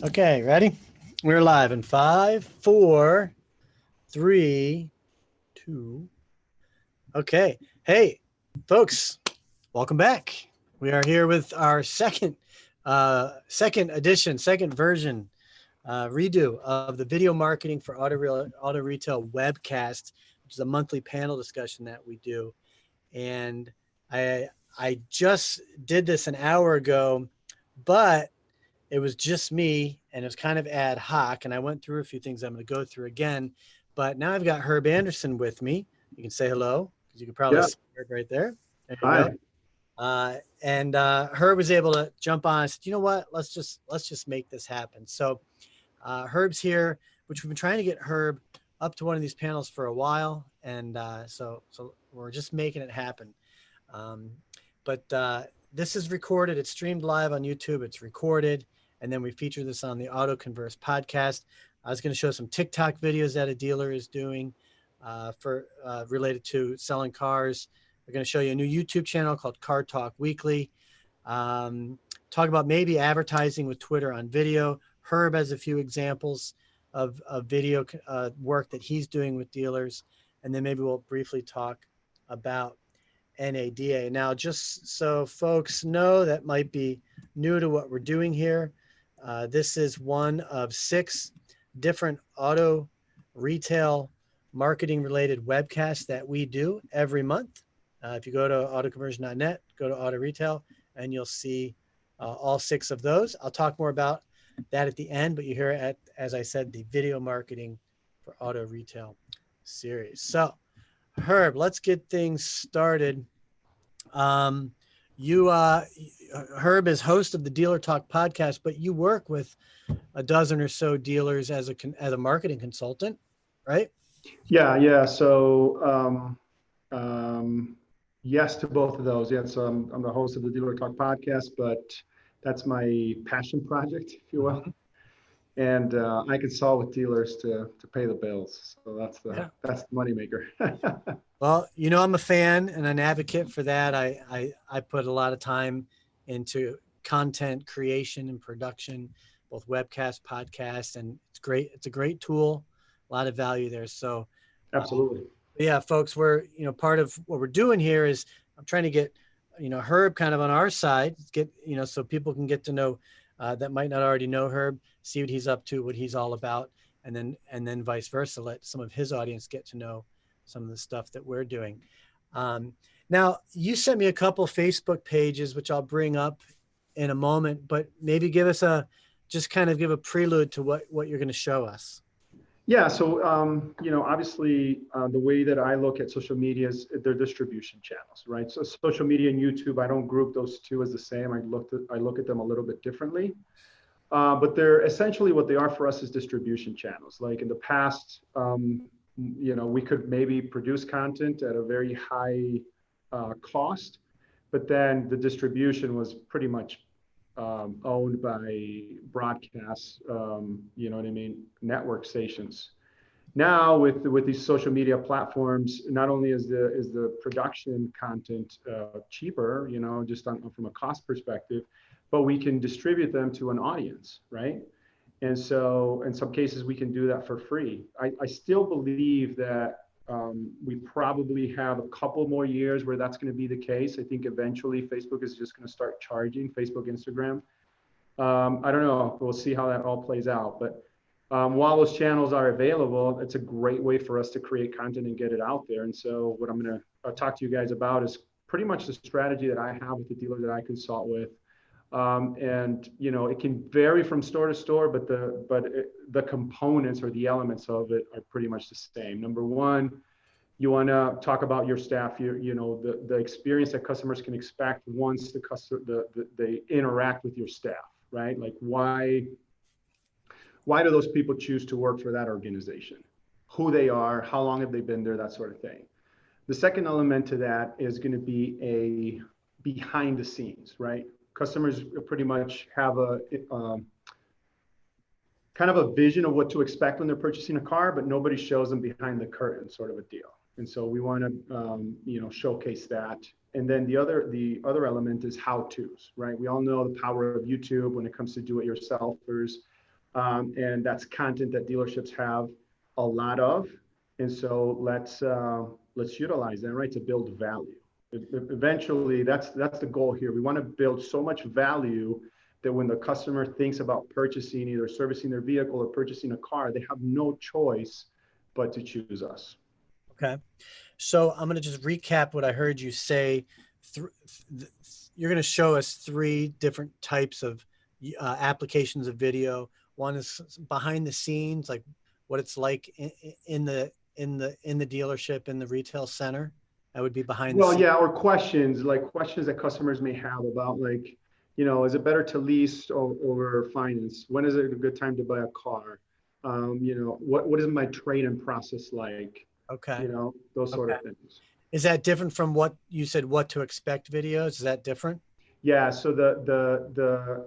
Okay, ready? We're live in 5, 4, 3, 2. Okay. Hey, folks, welcome back. We are here with our second edition, second version, redo of the video marketing for Auto Retail Webcast, which is a monthly panel discussion that we do. And I just did this an hour ago, but it was just me and it was kind of ad hoc. And I went through a few things I'm going to go through again. But now I've got Herb Anderson with me. You can say hello because you can probably Yeah. see Herb right there. There you Hi. go. And Herb was able to jump on. I said, you know what? Let's just make this happen. So Herb's here, which we've been trying to get Herb up to one of these panels for a while, and so we're just making it happen. Um, but this is recorded. It's streamed live on YouTube. It's recorded, and then we feature this on the Auto Converse podcast. I was going to show some TikTok videos that a dealer is doing for related to selling cars. We're going to show you a new YouTube channel called Car Talk Weekly. Um, Talk about maybe advertising with Twitter on video. Herb has a few examples of video work that he's doing with dealers. And then maybe we'll briefly talk about NADA. Now, just so folks know that might be new to what we're doing here, this is one of 6 different auto retail marketing related webcasts that we do every month. If you go to autoconversion.net, go to auto retail, and you'll see all 6 of those. I'll talk more about that at the end, but you hear it, as I said, the video marketing for auto retail series. So, Herb, let's get things started. Um, Herb is host of the Dealer Talk podcast, but you work with a dozen or so dealers as a marketing consultant, right? Yeah. So, yes to both of those. Yeah. So I'm the host of the Dealer Talk podcast, but that's my passion project, if you will. Mhm. And I consult with dealers to pay the bills. So Yeah. that's the moneymaker. Well, I'm a fan and an advocate for that. I put a lot of time into content creation and production, both webcast, podcast, and it's great. It's a great tool, a lot of value there. So, Absolutely. yeah, folks, we're part of what we're doing here is I'm trying to get Herb kind of on our side, get so people can get to know that might not already know Herb, see what he's up to, what he's all about, and then vice versa, let some of his audience get to know some of the stuff that we're doing. Now, you sent me a couple Facebook pages, which I'll bring up in a moment, but maybe just kind of give a prelude to what you're going to show us. Yeah, so obviously, the way that I look at social media is their distribution channels, right? So social media and YouTube, I don't group those two as the same. I look at them a little bit differently, but they're essentially what they are for us is distribution channels. Like in the past, we could maybe produce content at a very high cost, but then the distribution was pretty much owned by broadcast, you know what I mean, network stations. Now with these social media platforms, not only is the production content cheaper, just from a cost perspective, but we can distribute them to an audience, right? And so in some cases we can do that for free. I still believe that we probably have a couple more years where that's going to be the case. I think eventually Facebook is just going to start charging, Facebook, Instagram. I don't know. We'll see how that all plays out. But while those channels are available, it's a great way for us to create content and get it out there. And so what I'm going to talk to you guys about is pretty much the strategy that I have with the dealer that I consult with. And it can vary from store to store, but the components or the elements of it are pretty much the same. Number one, you want to talk about your staff, the experience that customers can expect once they interact with your staff, right? Like why do those people choose to work for that organization? Who they are, how long have they been there, that sort of thing. The second element to that is going to be a behind the scenes, right? Customers pretty much have a kind of a vision of what to expect when they're purchasing a car, but nobody shows them behind the curtain, sort of a deal. And so we want to, showcase that. And then the other element is how-tos, right? We all know the power of YouTube when it comes to do-it-yourselfers. And that's content that dealerships have a lot of. And so let's utilize that, right, to build value. Eventually, that's the goal here. We want to build so much value that when the customer thinks about purchasing, either servicing their vehicle or purchasing a car, they have no choice but to choose us. Okay. So I'm going to just recap what I heard you say. You're going to show us three different types of applications of video. One is behind the scenes, like what it's like in the dealership, in the retail center. That would be behind the Well, scenes. yeah, or questions, like questions that customers may have about, like, is it better to lease or finance? When is it a good time to buy a car? What is my trade-in process like? Okay. Those sort Okay. of things. Is that different from what you said, what to expect videos? Is that different? Yeah. So the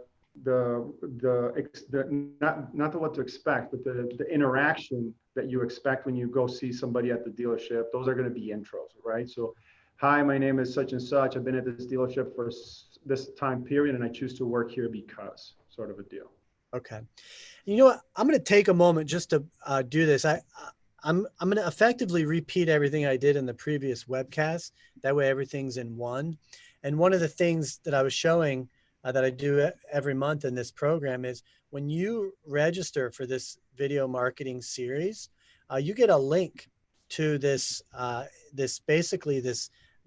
not the what to expect, but the interaction that you expect when you go see somebody at the dealership, those are going to be intros, right? So, hi, my name is such and such. I've been at this dealership for this time period, and I choose to work here because, sort of a deal. Okay. You know what? I'm going to take a moment just to do this. I'm going to effectively repeat everything I did in the previous webcast. That way, everything's in one. And one of the things that I was showing that I do every month in this program is when you register for this video marketing series, you get a link to this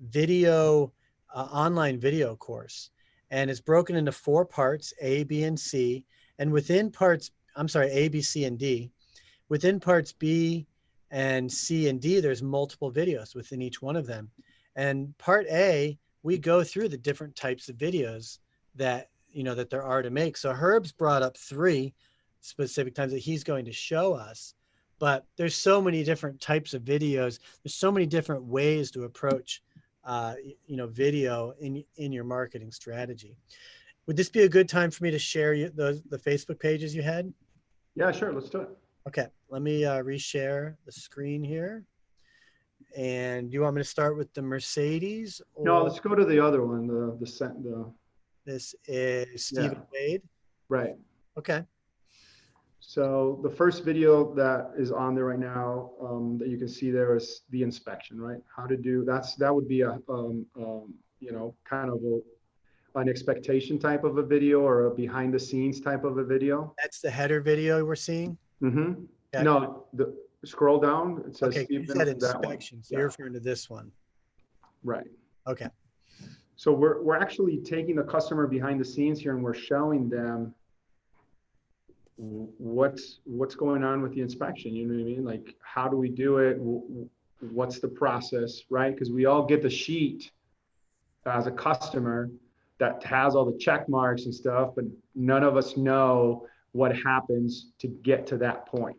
video online video course, and it's broken into 4 parts: A, B, and C. And within parts, I'm sorry, A, B, C, and D. Within parts B and C and D, there's multiple videos within each one of them. And part A, we go through the different types of videos that that there are to make. So Herb's brought up 3 specific times that he's going to show us, but there's so many different types of videos. There's so many different ways to approach video in your marketing strategy. Would this be a good time for me to share the Facebook pages you had? Yeah, sure. Let's do it. Okay, let me reshare the screen here. And you want me to start with the Mercedes, No, or let's go to the other one. The this is yeah, Stephen Wade? right. Okay. So the first video that is on there right now, that you can see there, is the inspection, right? How to do that would be a kind of an expectation type of a video, or a behind the scenes type of a video. That's the header video we're seeing. Mm-hmm. Okay. No, scroll down. It says Okay, you said Stephen, that one. inspection, so Yeah, you're referring to this one. right. Okay. So we're actually taking the customer behind the scenes here, and we're showing them what's going on with the inspection. You know what I mean? Like, how do we do it? What's the process, right? Because we all get the sheet as a customer that has all the check marks and stuff, but none of us know what happens to get to that point,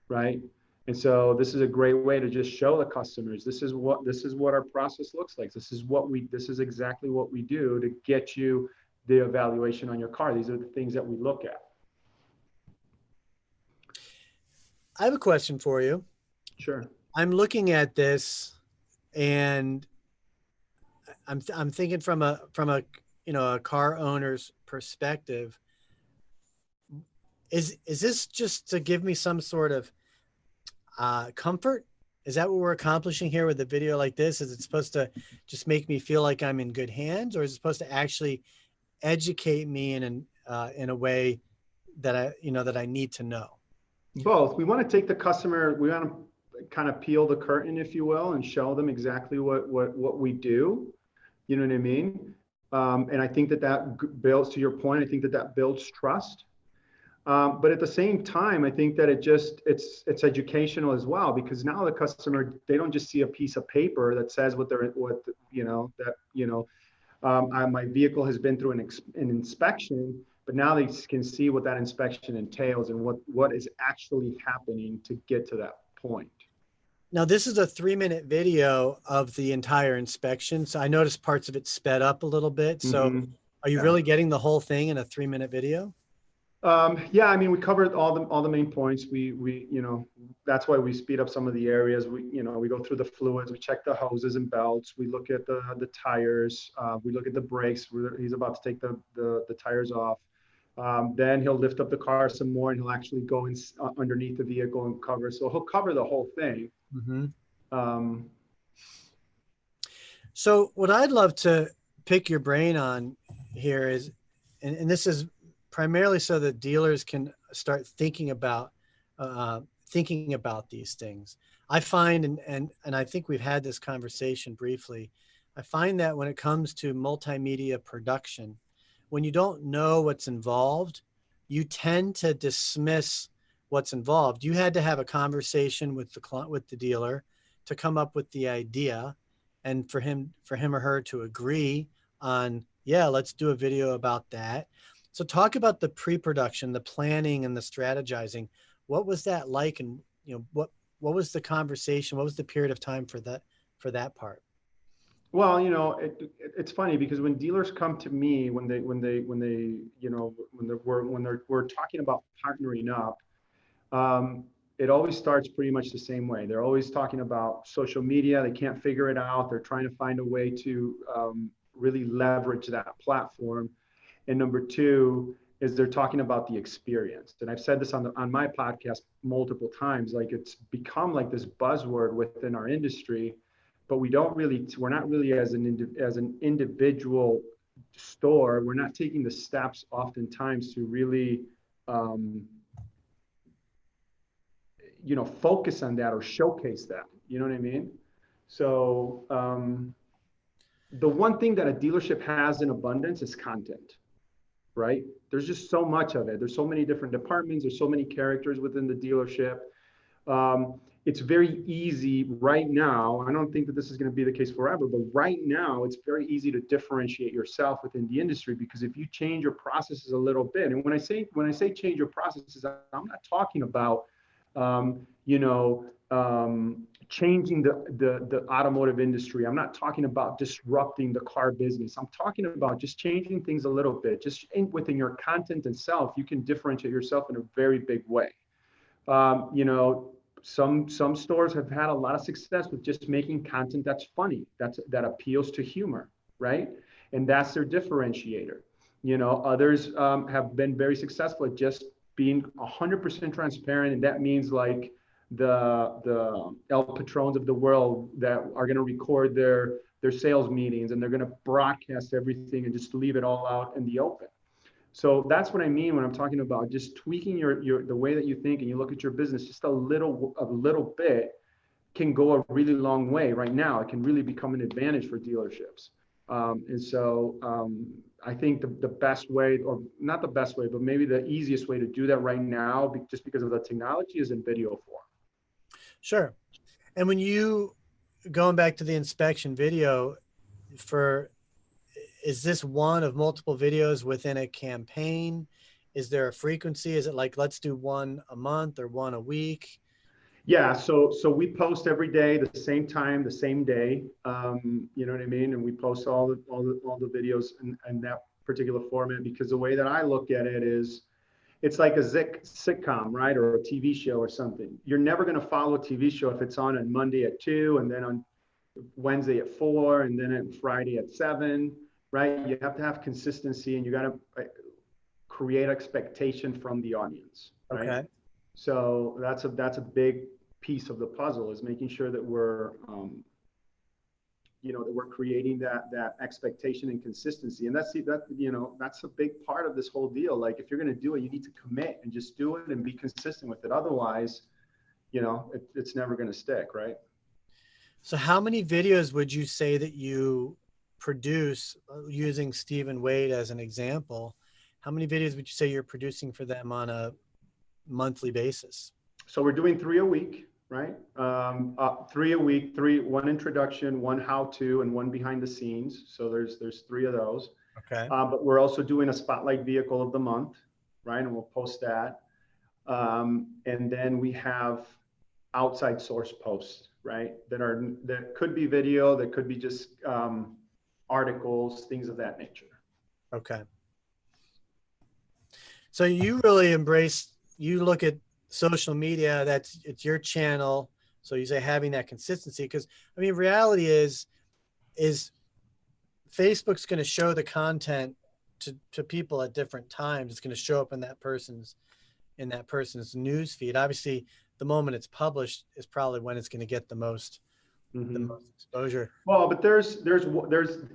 right? And so this is a great way to just show the customers, this is what our process looks like. This is exactly what we do to get you the evaluation on your car. These are the things that we look at. I have a question for you. Sure. I'm looking at this, and I'm thinking from a a car owner's perspective. Is this just to give me some sort of comfort? Is that what we're accomplishing here with a video like this? Is it supposed to just make me feel like I'm in good hands, or is it supposed to actually educate me in a way that I need to know? Both. We want to take the customer, we want to kind of peel the curtain, if you will, and show them exactly what we do. You know what I mean? And I think that builds, to your point, I think that builds trust. But at the same time, I think that it's educational as well, because now the customer, they don't just see a piece of paper that says my vehicle has been through an inspection, but now they can see what that inspection entails and what is actually happening to get to that point. Now, this is a 3-minute video of the entire inspection. So I noticed parts of it sped up a little bit. So are you really getting the whole thing in a 3-minute video? Yeah, I mean, we covered all the main points. We that's why we speed up some of the areas. We go through the fluids, we check the hoses and belts, we look at the tires, we look at the brakes. He's about to take the tires off. Then he'll lift up the car some more and he'll actually go in, underneath the vehicle and cover. So he'll cover the whole thing. Mm-hmm. Um, So what I'd love to pick your brain on here is, and this is primarily so that dealers can start thinking about these things. I find, and I think we've had this conversation briefly. I find that when it comes to multimedia production, when you don't know what's involved, you tend to dismiss what's involved. You had to have a conversation with the client, with the dealer, to come up with the idea, and for him or her to agree on, yeah, let's do a video about that. So talk about the pre-production, the planning and the strategizing. What was that like? And what was the conversation? What was the period of time for that part? well, it's funny because when dealers come to me, when we're talking about partnering up, um, it always starts pretty much the same way. They're always talking about social media. They can't figure it out. They're trying to find a way to really leverage that platform. And number two is they're talking about the experience. And I've said this on my podcast multiple times. Like, it's become like this buzzword within our industry, but we're not really as an individual store. We're not taking the steps oftentimes to really um, focus on that or showcase that. You know what I mean? So the one thing that a dealership has in abundance is content, right? There's just so much of it. There's so many different departments. There's so many characters within the dealership. It's very easy right now. I don't think that this is going to be the case forever, but right now it's very easy to differentiate yourself within the industry, because if you change your processes a little bit, and when I say change your processes, I'm not talking about changing the automotive industry. I'm not talking about disrupting the car business. I'm talking about just changing things a little bit. Just within your content itself, you can differentiate yourself in a very big way. Um, you know, some stores have had a lot of success with just making content that's funny, that appeals to humor, right? And that's their differentiator. Others have been very successful at just being 100% transparent, and that means like the El Patrons of the world that are going to record their sales meetings, and they're going to broadcast everything and just leave it all out in the open. So that's what I mean when I'm talking about just tweaking the way that you think and you look at your business just a little bit can go a really long way. Right now, it can really become an advantage for dealerships. I think the best way, or not the best way, but maybe the easiest way to do that right now, just because of the technology, is in video form. Sure. And when you, going back to the inspection video, is this one of multiple videos within a campaign? Is there a frequency? Is it like, let's do one a month or one a week? Yeah, so we post every day, the same time, the same day. You know what I mean? And we post all the videos in that particular format, because the way that I look at it is, it's like a sitcom, right? Or a TV show or something. You're never going to follow a TV show if it's on Monday at 2, and then on Wednesday at 4, and then on Friday at 7, right? You have to have consistency, and you got to create expectation from the audience, right? Okay. So that's a big piece of the puzzle, is making sure that we're creating that expectation and consistency. And that's a big part of this whole deal. Like, if you're going to do it, you need to commit and just do it and be consistent with it. Otherwise, it's never going to stick, right? So how many videos would you say that you produce, using Stephen Wade as an example? How many videos would you say you're producing for them on a monthly basis? So we're doing 3 a week, right? 3 a week, one introduction, one how-to, and one behind the scenes. So there's 3 of those. Okay. But we're also doing a spotlight vehicle of the month, right? And we'll post that. And then we have outside source posts, right? That could be video, that could be just articles, things of that nature. Okay. So you really you look at social media, it's your channel. So you say having that consistency, because I mean, reality is Facebook's going to show the content to people at different times. It's going to show up in that person's news feed. Obviously, the moment it's published is probably when it's going to get the most exposure. Well, but there's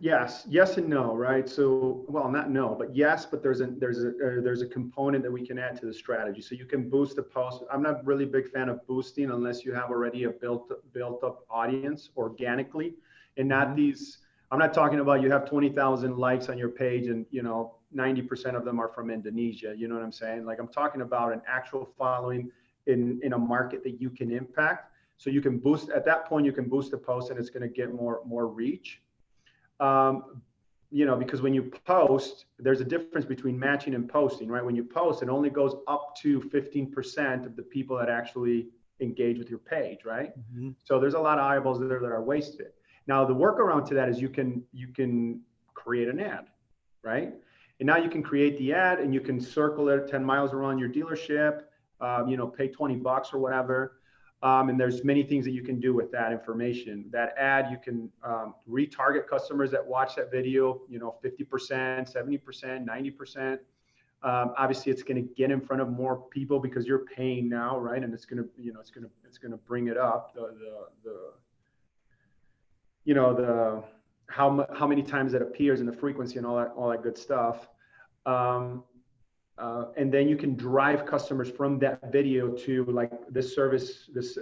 yes and no, right? So, well, not no, but yes, but there's a component that we can add to the strategy. So you can boost the post. I'm not really a big fan of boosting unless you have already a built up audience organically, and not these. I'm not talking about you have 20,000 likes on your page and 90% of them are from Indonesia. You know what I'm saying? Like I'm talking about an actual following in a market that you can impact. So you can boost at that point, you can boost the post and it's going to get more reach. Because when you post, there's a difference between matching and posting, right? When you post, it only goes up to 15% of the people that actually engage with your page, right? So there's a lot of eyeballs there that are wasted. Now the workaround to that is you can create an ad, right? And now you can create the ad and you can circle it 10 miles around your dealership, pay $20 or whatever. And there's many things that you can do with that information. That ad, you can retarget customers that watch that video, 50%, 70%, 90%. Obviously, it's going to get in front of more people because you're paying now, right? And it's going to, it's going to bring it up. How many times it appears and the frequency and all that good stuff. And then you can drive customers from that video to like this service, this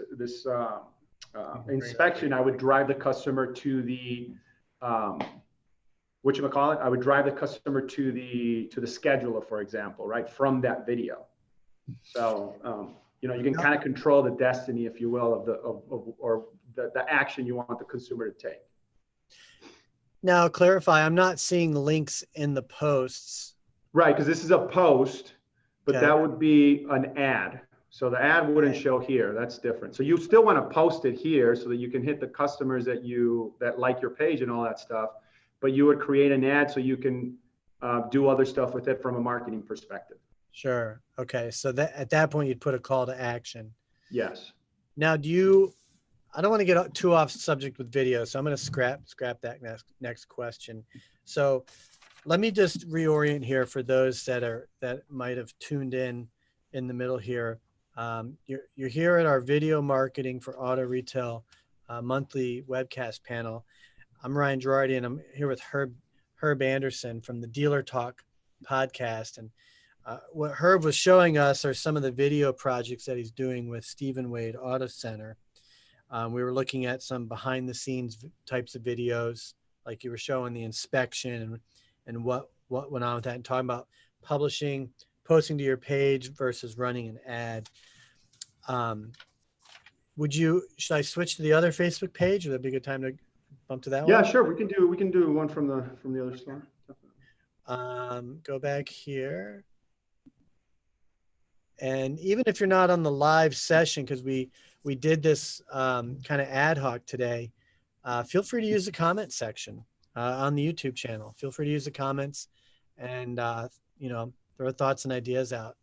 inspection. I would drive the customer to the whatchamacallit? I would drive the customer to the scheduler, for example, right, from that video. So you can kind of control the destiny, if you will, of the action you want the consumer to take. Now, clarify, I'm not seeing links in the posts. Right, because this is a post, but that would be an ad. So the ad wouldn't show here. That's different. So you still want to post it here so that you can hit the customers that like your page and all that stuff. But you would create an ad so you can do other stuff with it from a marketing perspective. Sure. Okay. So at that point, you'd put a call to action. Yes. Now, I don't want to get too off subject with video, so I'm going to scrap that next question. So let me just reorient here for those that might have tuned in the middle here. You're here at our video marketing for auto retail monthly webcast panel. I'm Ryan Gerardi, and I'm here with Herb Anderson from the Dealer Talk podcast. And what Herb was showing us are some of the video projects that he's doing with Stephen Wade Auto Center. We were looking at some behind the scenes types of videos, like you were showing the inspection and what went on with that, and talking about posting to your page versus running an ad. Should I switch to the other Facebook page? Would that be a good time to bump to that one? Yeah, sure. We can do one from the other store. Go back here. And even if you're not on the live session, because we did this kind of ad hoc today, feel free to use the comment section on the YouTube channel. Feel free to use the comments and, throw thoughts and ideas out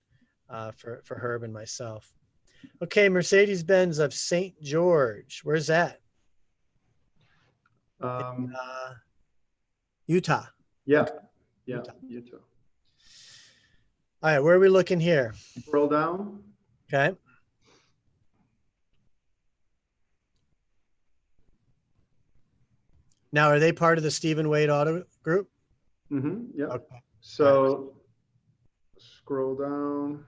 for Herb and myself. Okay, Mercedes-Benz of St. George. Where's that? Utah. Yeah. Utah. Utah. All right, where are we looking here? Scroll down. Okay. Now, are they part of the Stephen Wade Auto Group? Mm-hmm. Yeah. Okay. So scroll down.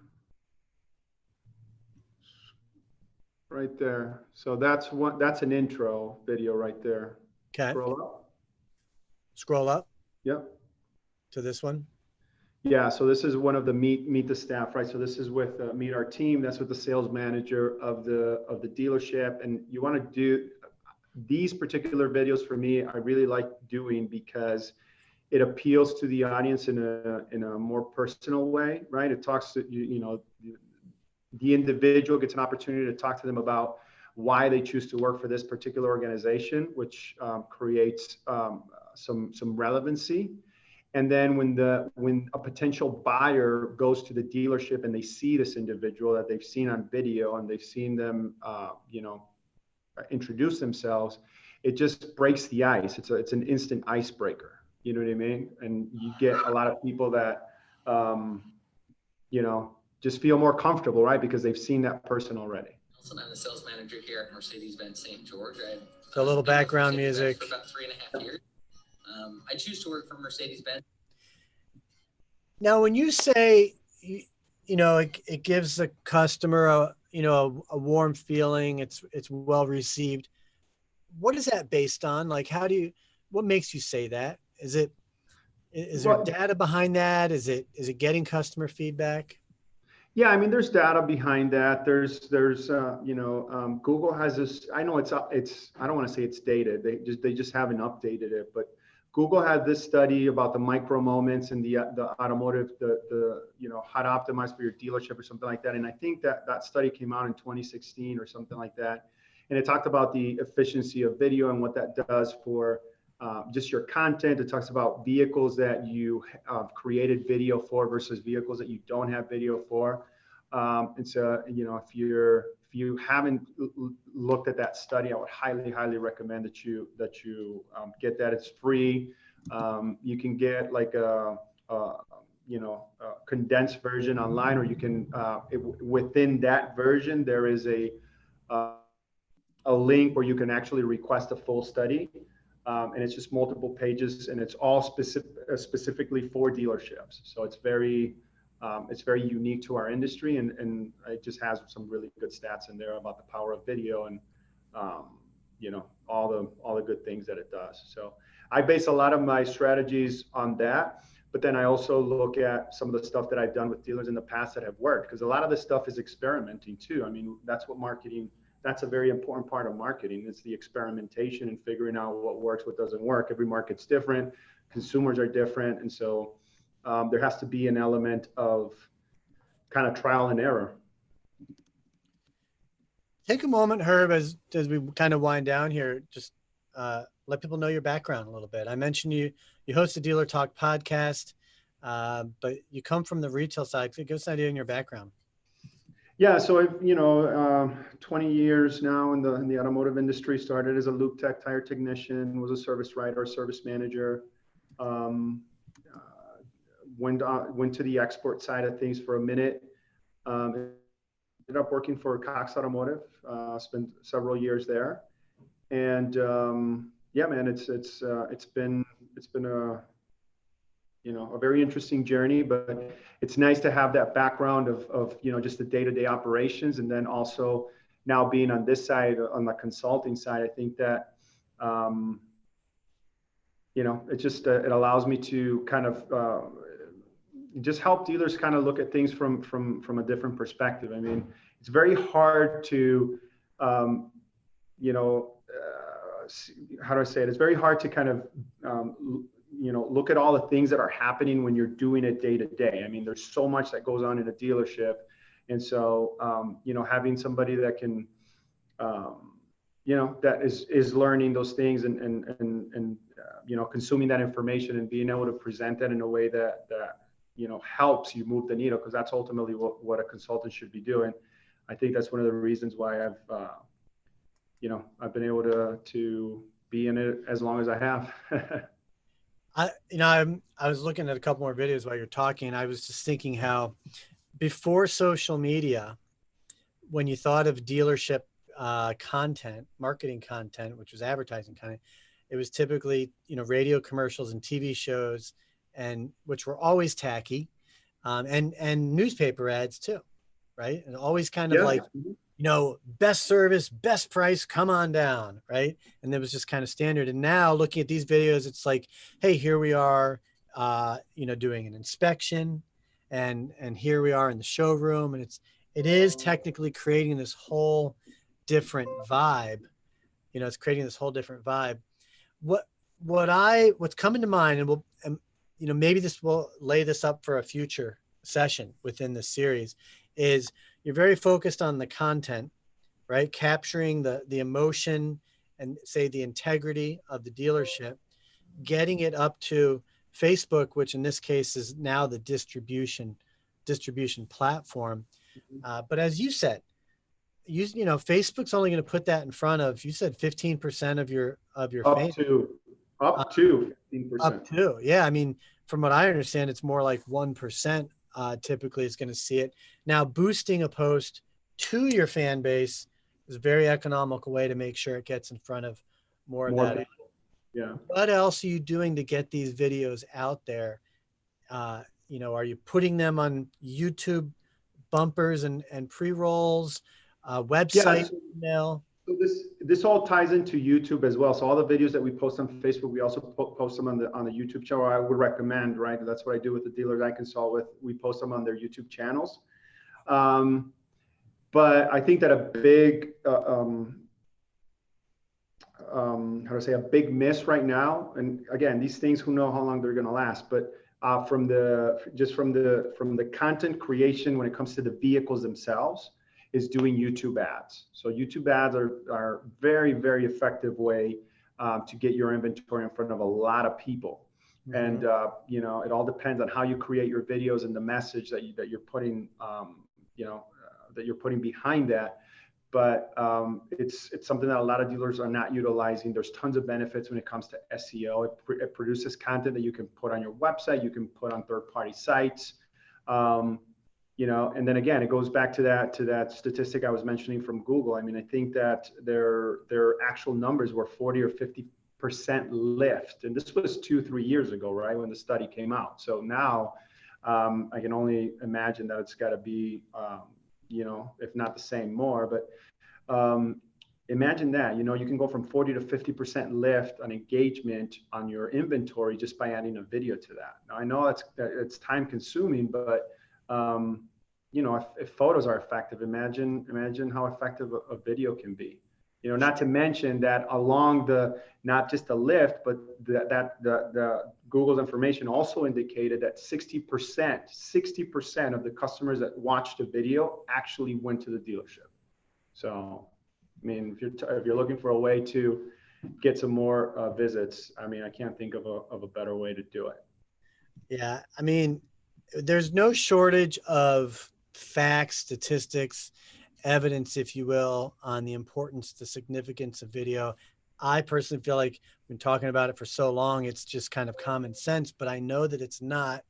Right there. So that's an intro video right there. Okay. Scroll up. Scroll up. Yep. To this one. Yeah. So this is one of the meet the staff, right? So this is with meet our team. That's with the sales manager of the dealership. And you want to do these particular videos for me. I really like doing because it appeals to the audience in a more personal way, right? It talks to the individual gets an opportunity to talk to them about why they choose to work for this particular organization, which creates some relevancy. And then when a potential buyer goes to the dealership and they see this individual that they've seen on video and they've seen them, introduce themselves, it just breaks the ice. It's an instant icebreaker, You know what I mean? And you get a lot of people that, you know, just feel more comfortable, right? Because they've seen that person already. I'm the sales manager here at Mercedes-Benz St. George. So a little background music. For about 3.5 years. I choose to work for Mercedes-Benz. Now, when you say, you know, it gives the customer a warm feeling, it's well received. What is that based on? Like, what makes you say that? Is there data behind that? Is it getting customer feedback? Yeah, I mean, there's data behind that. There's you know, Google has this. I know it's I don't want to say it's dated. They just haven't updated it. But Google had this study about the micro moments and the automotive, the you know, how to optimize for your dealership or something like that. And I think that study came out in 2016 or something like that. And it talked about the efficiency of video and what that does for just your content. It talks about vehicles that you created video for versus vehicles that you don't have video for. And so, you know, if you haven't looked at that study, I would highly recommend that you get that. It's free. You can get like a you know, a condensed version online, or you can within that version there is a link where you can actually request a full study. And it's just multiple pages, and it's all specifically for dealerships. So it's very unique to our industry, and it just has some really good stats in there about the power of video and you know, all the good things that it does. So I base a lot of my strategies on that, but then I also look at some of the stuff that I've done with dealers in the past that have worked, because a lot of this stuff is experimenting too. I mean, that's a very important part of marketing. It's the experimentation and figuring out what works, what doesn't work. Every market's different, consumers are different. And so there has to be an element of kind of trial and error. Take a moment, Herb, as we kind of wind down here, just let people know your background a little bit. I mentioned you host a Dealer Talk podcast, but you come from the retail side. Give us an idea on your background. Yeah, so I've, you know, 20 years now in the automotive industry. Started as a loop tech, tire technician, was a service writer, service manager. Went to the export side of things for a minute. Ended up working for Cox Automotive. Spent several years there, and yeah, man, it's been a, you know, a very interesting journey, but it's nice to have that background of you know, just the day-to-day operations. And then also now being on this side, on the consulting side, I think that, you know, it just, it allows me to kind of just help dealers kind of look at things from a different perspective. I mean, it's very hard to, you know, how do I say it? It's very hard to kind of, you know, look at all the things that are happening when you're doing it day to day. I mean, there's so much that goes on in a dealership. And so, you know, having somebody that can, you know, that is learning those things and you know, consuming that information and being able to present that in a way that you know, helps you move the needle, because that's ultimately what a consultant should be doing. I think that's one of the reasons why I've, you know, I've been able to be in it as long as I have. You know, I was looking at a couple more videos while you're talking. I was just thinking how before social media, when you thought of dealership content, marketing content, which was advertising content, it was typically, you know, radio commercials and TV shows, and which were always tacky, and newspaper ads too, right? And always kind of like, you know, best service, best price, come on down, right? And that was just kind of standard. And now looking at these videos, it's like, hey, here we are, you know, doing an inspection, and here we are in the showroom, and it is technically creating this whole different vibe. You know, it's creating this whole different vibe. What's coming to mind, and you know, maybe this will lay this up for a future session within the series, is you're very focused on the content, right? Capturing the emotion and, say, the integrity of the dealership, getting it up to Facebook, which in this case is now the distribution platform. But as you said, you know, Facebook's only going to put that in front of, you said 15% of your up fans. to Up to 15%. Up to, yeah. I mean, from what I understand, it's more like 1% typically is going to see it. Now, boosting a post to your fan base is a very economical way to make sure it gets in front of more of that. People. Yeah. What else are you doing to get these videos out there? You know, are you putting them on YouTube bumpers and pre-rolls, website, email? So this all ties into YouTube as well. So all the videos that we post on Facebook, we also post them on the YouTube channel. I would recommend, right? That's what I do with the dealers I consult with. We post them on their YouTube channels. But I think that a big how to say, a big miss right now, and again, these things, who know how long they're going to last, but from the content creation when it comes to the vehicles themselves, is doing YouTube ads. So YouTube ads are very, very effective way to get your inventory in front of a lot of people. Mm-hmm. And you know, it all depends on how you create your videos and the message that you're putting that you're putting behind that. But it's something that a lot of dealers are not utilizing. There's tons of benefits when it comes to SEO. It produces content that you can put on your website, you can put on third-party sites. You know, and then again, it goes back to that statistic I was mentioning from Google. I mean, I think that their actual numbers were 40 or 50% lift, and this was 2-3 years ago, right, when the study came out. So now I can only imagine that it's got to be you know, if not the same, more. But imagine that, you know, you can go from 40 to 50% lift on engagement on your inventory just by adding a video to that. Now, I know it's time consuming, but you know, if photos are effective, imagine how effective a video can be. You know, not to mention that along not just the lift, but the Google's information also indicated that 60% of the customers that watched a video actually went to the dealership. So, I mean, if you're looking for a way to get some more visits, I mean, I can't think of a better way to do it. Yeah, I mean, there's no shortage of facts, statistics, evidence, if you will, on the importance, the significance of video. I personally feel like I've been talking about it for so long, it's just kind of common sense, but I know that it's not.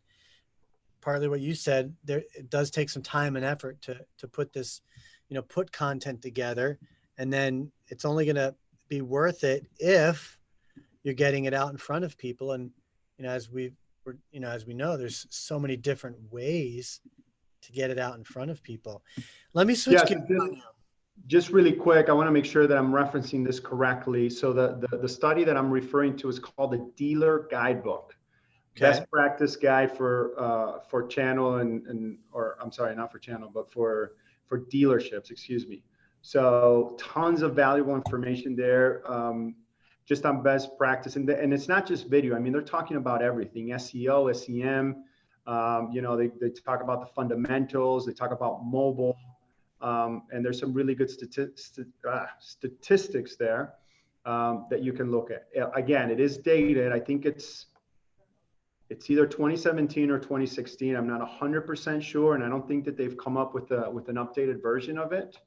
Partly what you said, it does take some time and effort to put this, you know, put content together, and then it's only going to be worth it if you're getting it out in front of people. And, you know, as we know, there's so many different ways to get it out in front of people. Let me switch gears. Just really quick, I want to make sure that I'm referencing this correctly. So the study that I'm referring to is called the Dealer Guidebook. Okay. Best practice guide for channel or I'm sorry, not for channel, but for dealerships, excuse me. So tons of valuable information there, just on best practice. And it's not just video. I mean, they're talking about everything, SEO, SEM. You know, they talk about the fundamentals, they talk about mobile, and there's some really good statistics there that you can look at. Again, it is dated. I think it's either 2017 or 2016. I'm not 100% sure, and I don't think that they've come up with an updated version of it.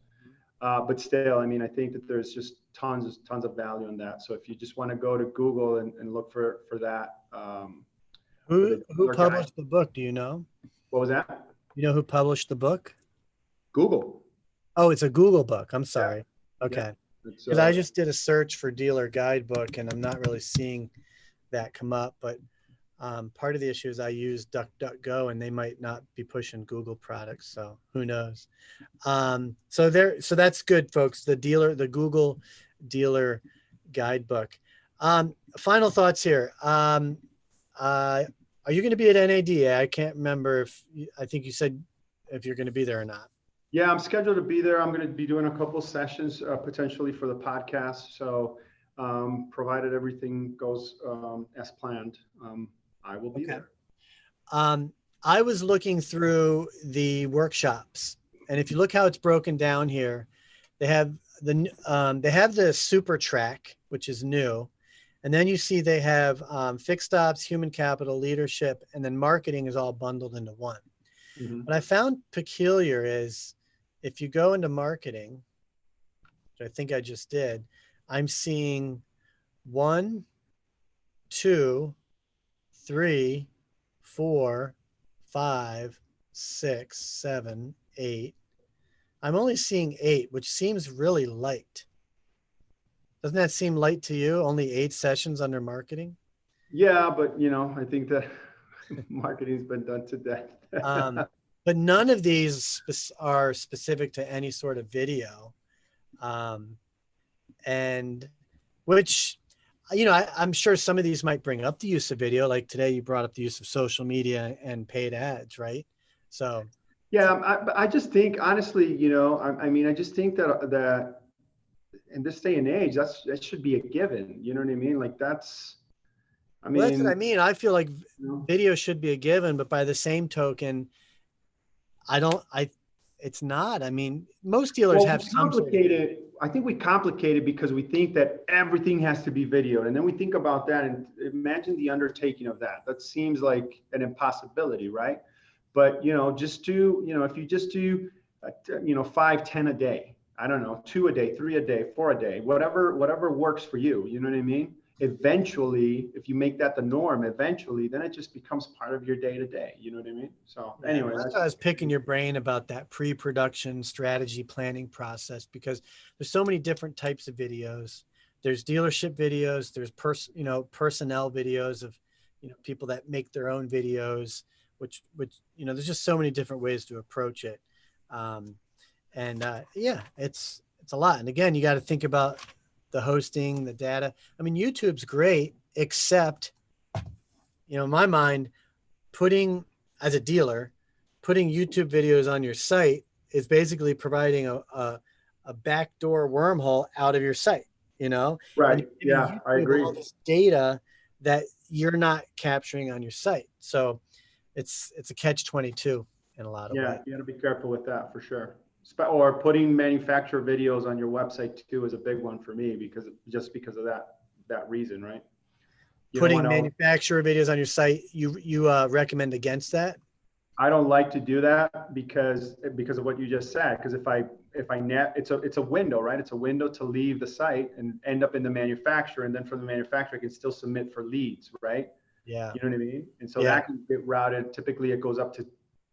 But still, I mean, I think that there's just tons of value in that. So if you just want to go to Google and look for that. Who published the book? Do you know? What was that? You know who published the book? Google. Oh, it's a Google book. I'm sorry. Yeah. Okay. Because Yeah. I just did a search for Dealer Guidebook, and I'm not really seeing that come up. But part of the issue is I use DuckDuckGo, and they might not be pushing Google products. So who knows? So that's good, folks. The Google Dealer Guidebook. Final thoughts here. Are you going to be at NADA? I can't remember I think you said if you're going to be there or not. Yeah, I'm scheduled to be there. I'm going to be doing a couple sessions potentially for the podcast. So provided everything goes as planned, I will be there. I was looking through the workshops, and if you look how it's broken down here, they have the super track, which is new. And then you see they have fixed ops, human capital, leadership, and then marketing is all bundled into one. Mm-hmm. What I found peculiar is if you go into marketing, which I think I just did, I'm seeing 1, 2, 3, 4, 5, 6, 7, 8. I'm only seeing 8, which seems really light. Doesn't that seem light to you? Only 8 sessions under marketing? Yeah, but I think that marketing's been done to death. Um, but none of these are specific to any sort of video. And which, I'm sure some of these might bring up the use of video. Like today you brought up the use of social media and paid ads, right? So Yeah, I just think honestly, I mean, I just think that in this day and age, that should be a given. You know what I mean? Like I well, that's what I mean, mean. I feel like you know, video should be a given, but by the same token, it's not. I mean, most dealers well, have we some sort of, complicate it. I think we complicate it because we think that everything has to be videoed, and then we think about that and imagine the undertaking of that. That seems like an impossibility, right? But just do, if you just do, 5, 10 a day. I don't know, 2 a day, 3 a day, 4 a day, whatever works for you. You know what I mean? Eventually, if you make that the norm, eventually, then it just becomes part of your day to day. You know what I mean? So yeah, anyway, that's why I was picking your brain about that pre-production strategy planning process, because there's so many different types of videos. There's dealership videos, there's personnel videos of, people that make their own videos, which, there's just so many different ways to approach it. Um, and yeah, it's a lot. And again, you got to think about the hosting, the data. I mean, YouTube's great, except, in my mind, putting as a dealer, putting YouTube videos on your site is basically providing a backdoor wormhole out of your site, and right. you're giving Yeah, I YouTube agree. all this data that you're not capturing on your site. So it's a catch-22 in a lot of Yeah, ways. you got to be careful with that for sure. Or putting manufacturer videos on your website too is a big one for me because of that reason, right? You don't want Putting to. manufacturer videos on your site, you recommend against that? I don't like to do that because of what you just said. Because if I net, it's a window, right? It's a window to leave the site and end up in the manufacturer, and then from the manufacturer, I can still submit for leads, right? Yeah. You know what I mean? And so Yeah. that can get routed. Typically, it goes up to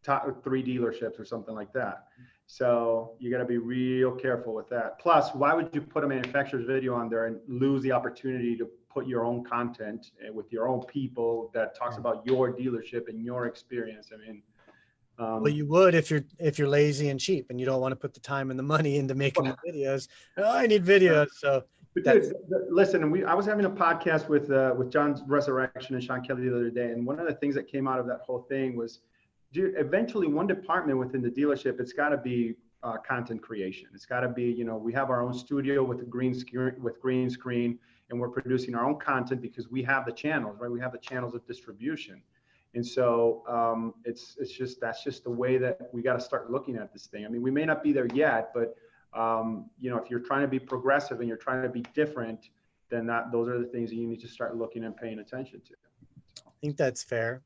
top 3 dealerships or something like that. So you got to be real careful with that. Plus, why would you put a manufacturer's video on there and lose the opportunity to put your own content with your own people that talks about your dealership and your experience? I mean, well, you would if you're lazy and cheap and you don't want to put the time and the money into making the videos. Oh, I need videos. So but dude, listen, I was having a podcast with John's Resurrection and Sean Kelly the other day, and one of the things that came out of that whole thing was, dude, eventually one department within the dealership, it's got to be content creation. It's got to be, we have our own studio with a green screen, and we're producing our own content because we have the channels, right? We have the channels of distribution. And so that's just the way that we got to start looking at this thing. I mean, we may not be there yet, but if you're trying to be progressive and you're trying to be different, then those are the things that you need to start looking and paying attention to. I think that's fair.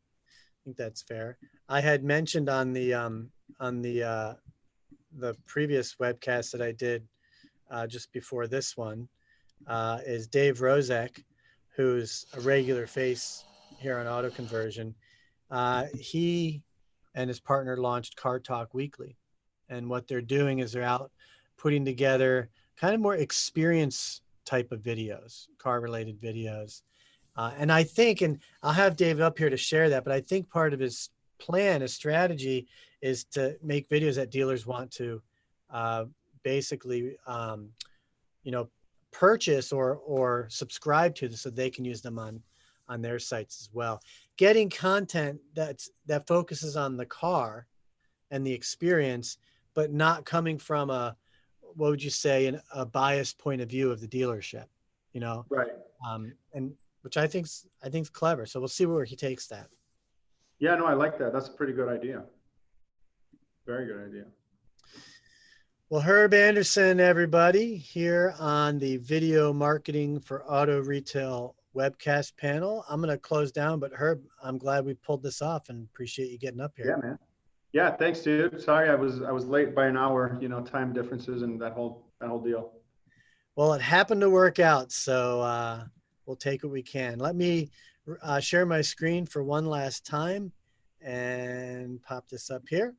I had mentioned on the previous webcast that I did just before this one is Dave Rozek, who's a regular face here on Auto Conversion. He and his partner launched Car Talk Weekly, and what they're doing is they're out putting together kind of more experience type of videos, car related videos. And I think, and I'll have David up here to share that, but I think part of his plan, his strategy is to make videos that dealers want to basically, purchase or subscribe to so they can use them on their sites as well. Getting content that focuses on the car and the experience, but not coming from what would you say, a biased point of view of the dealership, Right. And which I think's clever. So we'll see where he takes that. Yeah, no, I like that. That's a pretty good idea. Very good idea. Well, Herb Anderson, everybody, here on the Video Marketing for Auto Retail Webcast panel. I'm going to close down, but Herb, I'm glad we pulled this off and appreciate you getting up here. Yeah, man. Yeah, thanks, dude. Sorry, I was late by an hour. Time differences and that whole deal. Well, it happened to work out, so we'll take what we can. Let me share my screen for one last time and pop this up here.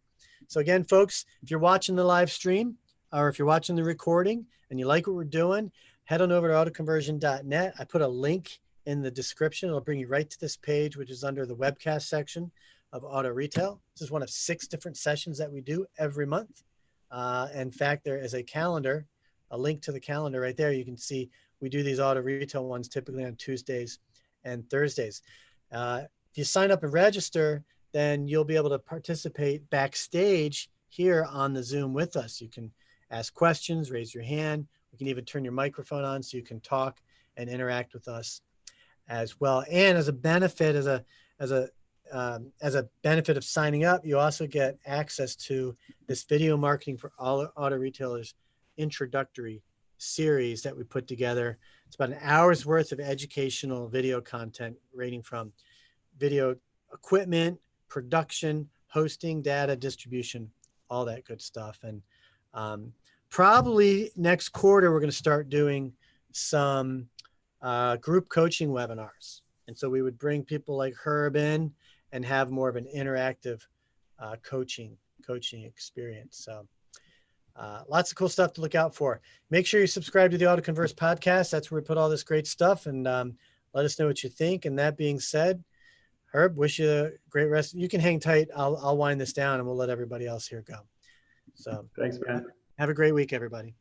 So again, folks, if you're watching the live stream or if you're watching the recording and you like what we're doing, head on over to autoconversion.net. I put a link in the description. It'll bring you right to this page, which is under the webcast section of Auto Retail. This is one of 6 different sessions that we do every month. In fact, there is a calendar, a link to the calendar right there. You can see we do these Auto Retail ones typically on Tuesdays and Thursdays. If you sign up and register, then you'll be able to participate backstage here on the Zoom with us. You can ask questions, raise your hand. We can even turn your microphone on so you can talk and interact with us as well. And as a benefit, as a benefit of signing up, you also get access to this video marketing for all auto retailers introductory series that we put together. It's about an hour's worth of educational video content ranging from video equipment, production, hosting, data, distribution, all that good stuff. And probably next quarter, we're going to start doing some group coaching webinars. And so we would bring people like Herb in and have more of an interactive coaching experience. So lots of cool stuff to look out for. Make sure you subscribe to the Auto Converse podcast. That's where we put all this great stuff, and let us know what you think. And that being said, Herb, wish you a great rest. You can hang tight. I'll wind this down and we'll let everybody else here go. So Thanks, man. Have a great week, everybody.